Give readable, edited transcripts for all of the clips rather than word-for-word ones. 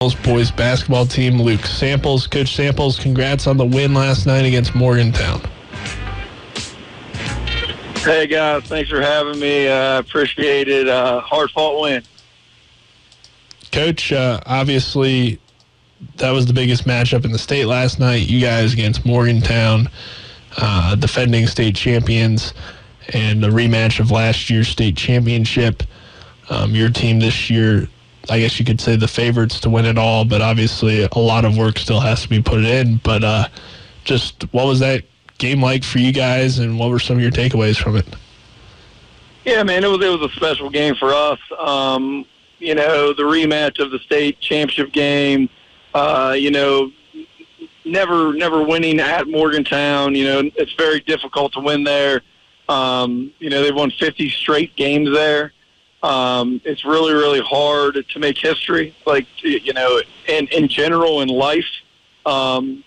boys basketball team, Luke Samples. Coach Samples, congrats on the win last night against Morgantown. Hey, guys. Thanks for having me. Appreciate it. Hard-fought win. Coach, obviously that was the biggest matchup in the state last night. You guys against Morgantown, defending state champions, and a rematch of last year's state championship. Your team this year, I guess you could say the favorites to win it all, but obviously a lot of work still has to be put in. But just what was that game like for you guys, and what were some of your takeaways from it? Yeah, man, it was a special game for us. The rematch of the state championship game, never winning at Morgantown. It's very difficult to win there. They've won 50 straight games there. It's really, really hard to make history, in general in life. And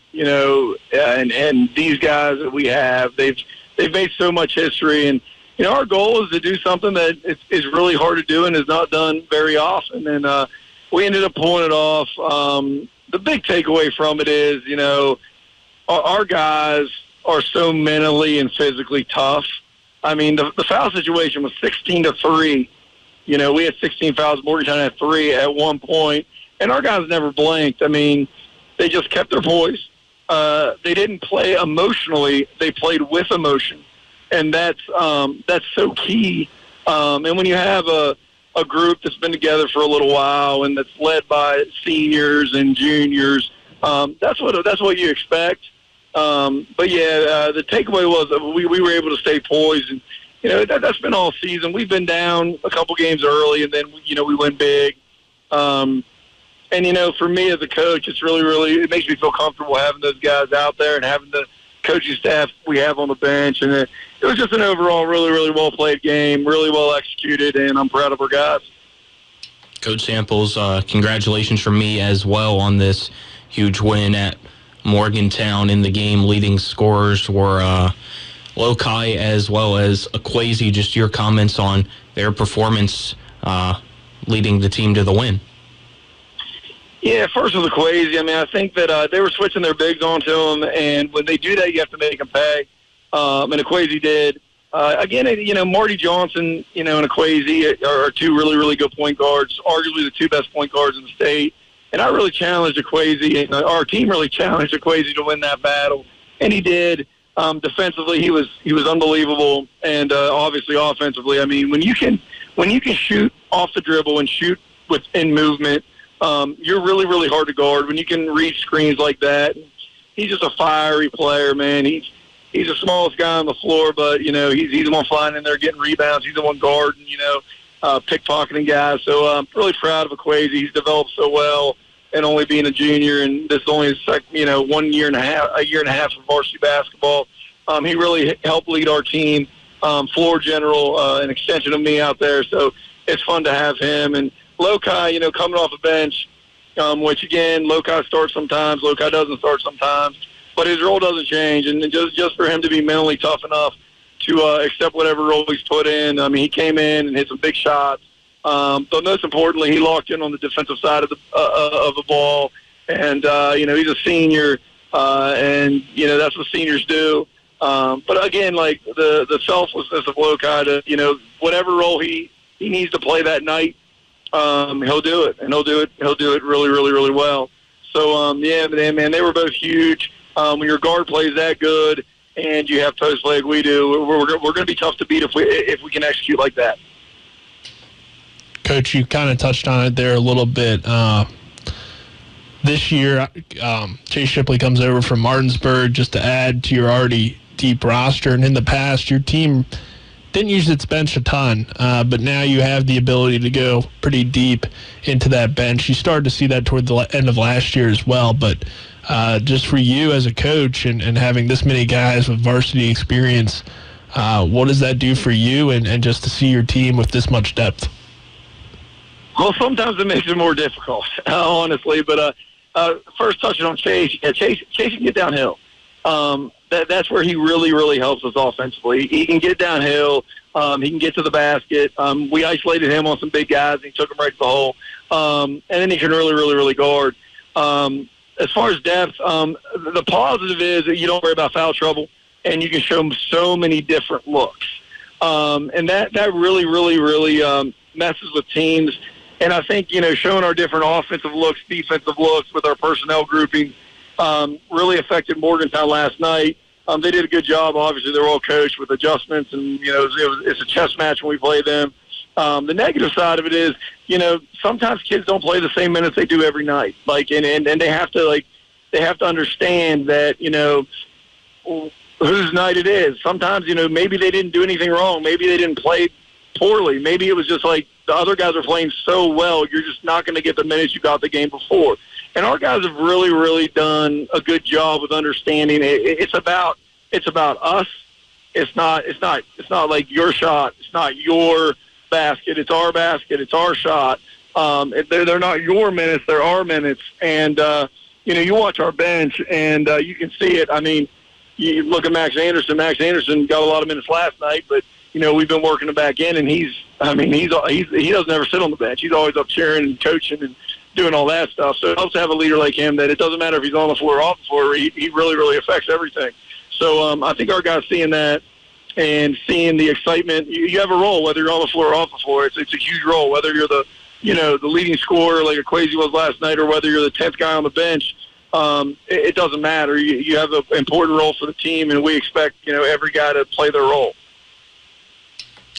these guys that we have, they've made so much history. And, our goal is to do something that is really hard to do and is not done very often. And we ended up pulling it off. The big takeaway from it is, our guys are so mentally and physically tough. I mean, the foul situation was 16-3. We had 16 fouls. Morgantown had 3 at one point, and our guys never blinked. I mean, they just kept their poise. They didn't play emotionally. They played with emotion, and that's so key. And when you have a group that's been together for a little while and that's led by seniors and juniors, that's what you expect. But the takeaway was that we were able to stay poised, and that's been all season. We've been down a couple games early, and then we win big. And for me as a coach, it's really, really, it makes me feel comfortable having those guys out there and having the coaching staff we have on the bench. And it was just an overall really, really well played game, really well executed, and I'm proud of our guys. Coach Samples, congratulations from me as well on this huge win at Morgantown. In the game, leading scorers were Lokai as well as Equazi. Just your comments on their performance leading the team to the win. Yeah, first with Equazi, I mean, I think that they were switching their bigs onto him, and when they do that, you have to make them pay. And Equazi did. Again, Marty Johnson, and Equazi are two really, really good point guards, arguably the two best point guards in the state. And I really challenged Equazi, and our team really challenged Equazi to win that battle, and he did. Defensively, he was unbelievable, and obviously offensively, I mean, when you can shoot off the dribble and shoot within movement, you're really, really hard to guard. When you can read screens like that, he's just a fiery player, man. He's the smallest guy on the floor, but he's the one flying in there getting rebounds. He's the one guarding, pickpocketing guys. So I'm really proud of Equazi. He's developed so well, and only being a junior, and this is only his second, 1 year and a half of varsity basketball. He really helped lead our team, floor general, an extension of me out there. So it's fun to have him. And Lokai, coming off the bench, which again, Lokai starts sometimes, Lokai doesn't start sometimes, but his role doesn't change. And just for him to be mentally tough enough to accept whatever role he's put in. I mean, he came in and hit some big shots. But most importantly, he locked in on the defensive side of the ball, and he's a senior, and that's what seniors do. But again, like the selflessness of Lokai to whatever role he needs to play that night, he'll do it, and he'll do it really, really, really well. So man, they were both huge. When your guard plays that good and you have post play like we do, we're going to be tough to beat if we can execute like that. Coach, you kind of touched on it there a little bit. This year, Chase Shipley comes over from Martinsburg just to add to your already deep roster. And in the past, your team didn't use its bench a ton, but now you have the ability to go pretty deep into that bench. You started to see that toward the end of last year as well. But just for you as a coach and having this many guys with varsity experience, what does that do for you and just to see your team with this much depth? Well, sometimes it makes it more difficult, honestly. But first touching on Chase, Chase can get downhill. That's where he really, really helps us offensively. He can get downhill. He can get to the basket. We isolated him on some big guys, and he took them right to the hole. And then he can really, really, really guard. As far as depth, the positive is that you don't worry about foul trouble, and you can show him so many different looks. And that really, really, really messes with teams. And I think, showing our different offensive looks, defensive looks with our personnel grouping really affected Morgantown last night. They did a good job. Obviously, they're all coached with adjustments, and, it's a chess match when we play them. The negative side of it is, sometimes kids don't play the same minutes they do every night. And they have to understand that, whose night it is. Sometimes, maybe they didn't do anything wrong. Maybe they didn't play poorly. Maybe it was just like the other guys are playing so well, you're just not going to get the minutes you got the game before. And our guys have really, really done a good job with understanding it's about us. It's not like your shot. It's not your basket. It's our basket. It's our shot. They're not your minutes. They're our minutes. And, you watch our bench and you can see it. I mean, you look at Max Anderson. Max Anderson got a lot of minutes last night, but we've been working him back in, and he doesn't ever sit on the bench. He's always up cheering and coaching and doing all that stuff. So it helps to have a leader like him that it doesn't matter if he's on the floor or off the floor. He really, really affects everything. So I think our guys seeing that and seeing the excitement. You have a role whether you're on the floor or off the floor. It's a huge role, whether you're the leading scorer like Equazi was last night, or whether you're the 10th guy on the bench. It doesn't matter. You have an important role for the team, and we expect every guy to play their role.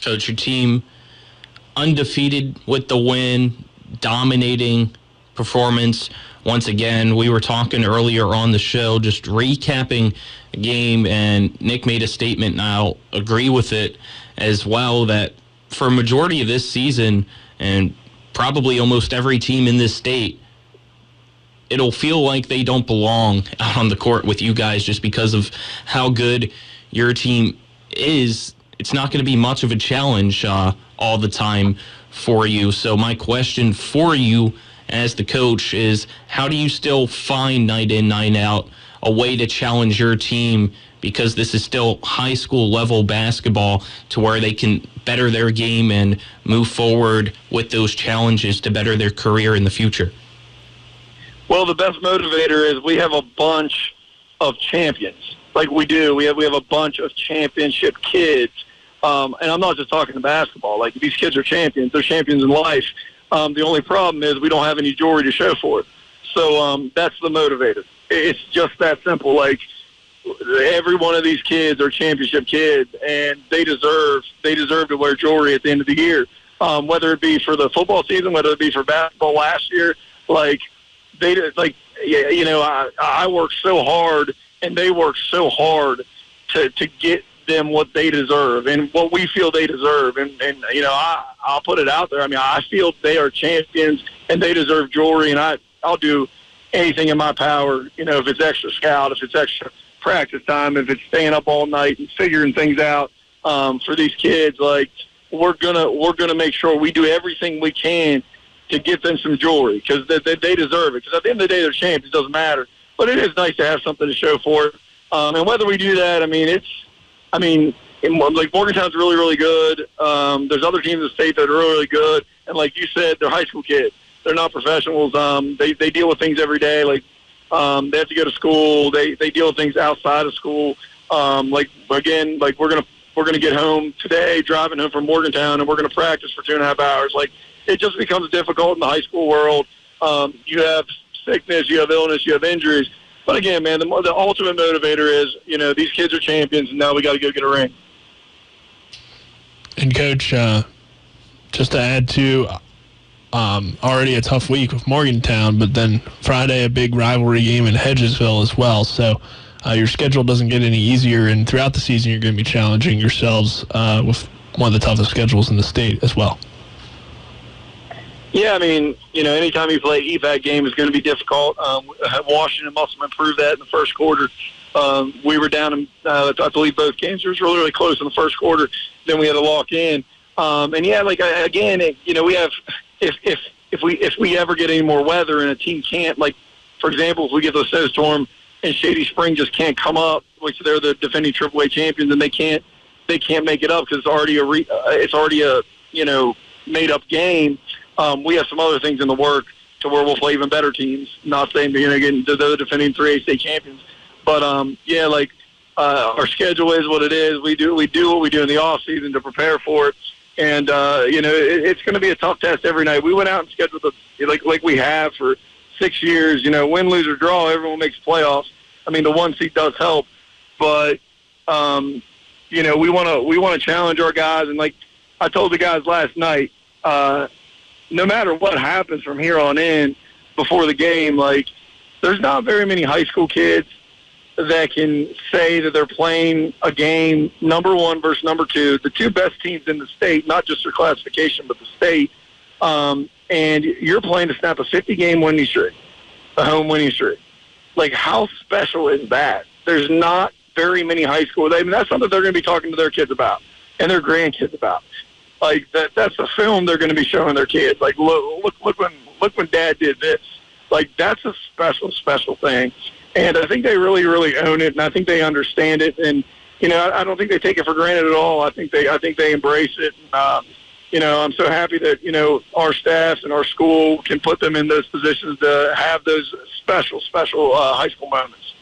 Coach, your team undefeated with the win, dominating performance. Once again, we were talking earlier on the show, just recapping the game, and Nick made a statement, and I'll agree with it as well, that for a majority of this season, and probably almost every team in this state, it'll feel like they don't belong out on the court with you guys just because of how good your team is. It's not going to be much of a challenge all the time for you. So my question for you as the coach is, how do you still find night in, night out a way to challenge your team, because this is still high school level basketball, to where they can better their game and move forward with those challenges to better their career in the future? Well, the best motivator is we have a bunch of champions. Like we do. We have a bunch of championship kids. And I'm not just talking basketball. Like, these kids are champions. They're champions in life. The only problem is we don't have any jewelry to show for it. So that's the motivator. It's just that simple. Like, every one of these kids are championship kids, and they deserve to wear jewelry at the end of the year. Whether it be for the football season, whether it be for basketball last year, I worked so hard, and they worked so hard to get them what they deserve and what we feel they deserve. And I'll put it out there. I mean, I feel they are champions and they deserve jewelry, and I'll do anything in my power, if it's extra scout, if it's extra practice time, if it's staying up all night and figuring things out for these kids. Like, we're gonna make sure we do everything we can to get them some jewelry, because they deserve it. Because at the end of the day, they're champions. It doesn't matter. But it is nice to have something to show for it. And whether we do that, Morgantown's really, really good. There's other teams in the state that are really, really good. And like you said, they're high school kids. They're not professionals. They deal with things every day. Like, they have to go to school. They deal with things outside of school. We're gonna get home today, driving home from Morgantown, and we're gonna practice for 2.5 hours. Like, it just becomes difficult in the high school world. You have sickness, you have illness, you have injuries. But again, man, the ultimate motivator is, these kids are champions, and now we got to go get a ring. And Coach, just to add to, already a tough week with Morgantown, but then Friday a big rivalry game in Hedgesville as well. So your schedule doesn't get any easier, and throughout the season you're going to be challenging yourselves with one of the toughest schedules in the state as well. Yeah, anytime you play an EVAC game is going to be difficult. Washington must have improved that in the first quarter. We were down in, I believe, both games. It was really, really close in the first quarter. Then we had to lock in. We have, if we ever get any more weather and a team can't, like, for example, if we get the snowstorm and Shady Spring just can't come up, which they're the defending AAA champions, and they can't make it up because it's already a made up game. We have some other things in the work to where we'll play even better teams. Not saying again they're the defending 3A state champions, but our schedule is what it is. We do what we do in the off season to prepare for it, and it's going to be a tough test every night. We went out and scheduled like we have for 6 years. Win, lose, or draw, everyone makes playoffs. I mean, the 1 seed does help, but we want to challenge our guys. And like I told the guys last night, no matter what happens from here on in before the game, like there's not very many high school kids that can say that they're playing a game number 1 versus number 2, the 2 best teams in the state, not just their classification, but the state. And you're playing to snap a 50-game winning streak, a home winning streak. Like, how special is that? There's not very many high school. I mean, that's something they're going to be talking to their kids about and their grandkids about. Like, that's a film they're going to be showing their kids. Like, look when Dad did this. Like, that's a special thing. And I think they really, really own it, and I think they understand it. And, I don't think they take it for granted at all. I think they embrace it. I'm so happy that, our staff and our school can put them in those positions to have those special high school moments.